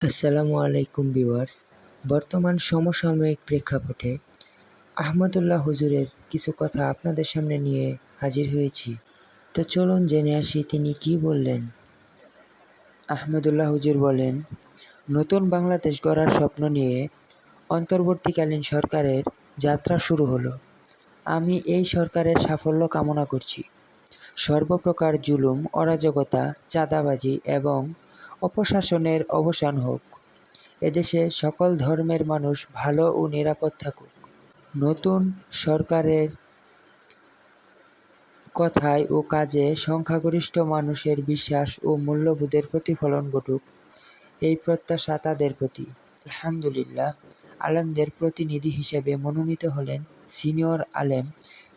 আসসালামু আলাইকুম ভিউয়ার্স। বর্তমান সমসাময়িক প্রেক্ষাপটে আহমদুল্লাহ হুজুরের কিছু কথা আপনাদের সামনে নিয়ে হাজির হয়েছি। তো চলুন জেনে আসি তিনি কি বললেন। আহমদুল্লাহ হুজুর বলেন, নতুন বাংলাদেশ গড়ার স্বপ্ন নিয়ে অন্তর্বর্তীকালীন সরকারের যাত্রা শুরু হলো। আমি এই সরকারের সাফল্য কামনা করছি। সর্বপ্রকার জুলুম, অরাজকতা, চাঁদাবাজি এবং অপশাসনের অবসান হোক। এদেশে সকল ধর্মের মানুষ ভালো ও নিরাপদ থাকুক। নতুন সরকারের কথায় ও কাজে সংখ্যাগরিষ্ঠ মানুষের বিশ্বাস ও মূল্যবোধের প্রতিফলন ঘটুক, এই প্রত্যাশা তাদের প্রতি। আলহামদুলিল্লাহ। আলেমদের প্রতিনিধি হিসেবে মনোনীত হলেন সিনিয়র আলেম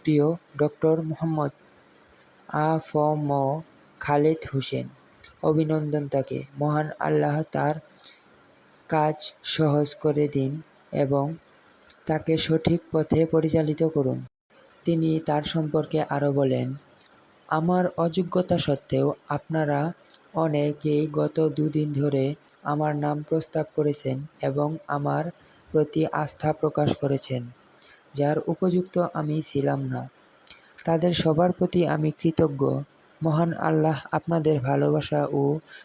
প্রিয় ডক্টর মোহাম্মদ আ.ফ.ম. খালেদ হোসেন। অভিনন্দন তাকে। মহান আল্লাহ তার কাজ সহজ করে দিন এবং তাকে সঠিক পথে পরিচালিত করুন। তিনি তার সম্পর্কে আরও বলেন, আমার অযোগ্যতা সত্ত্বেও আপনারা অনেকেই গত দুদিন ধরে আমার নাম প্রস্তাব করেছেন এবং আমার প্রতি আস্থা প্রকাশ করেছেন, যার উপযুক্ত আমি ছিলাম না। তাদের সবার প্রতি আমি কৃতজ্ঞ। মহান আল্লাহ আপনাদের ভালোবাসা ও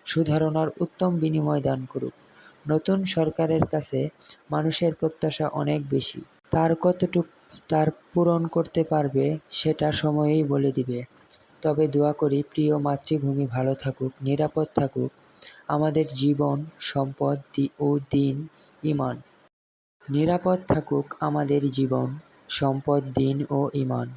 সুধারণার উত্তম বিনিময় দান করুক। নতুন সরকারের কাছে মানুষের প্রত্যাশা অনেক বেশি। তার কতটুকু তার পূরণ করতে পারবে সেটা সময়ই বলে দিবে। তবে দোয়া করি প্রিয় মাতৃভূমি ভালো থাকুক, নিরাপদ থাকুক। আমাদের জীবন, সম্পদ ও দিন, ঈমান। নিরাপদ থাকুক আমাদের জীবন, সম্পদ, দিন ও ঈমান।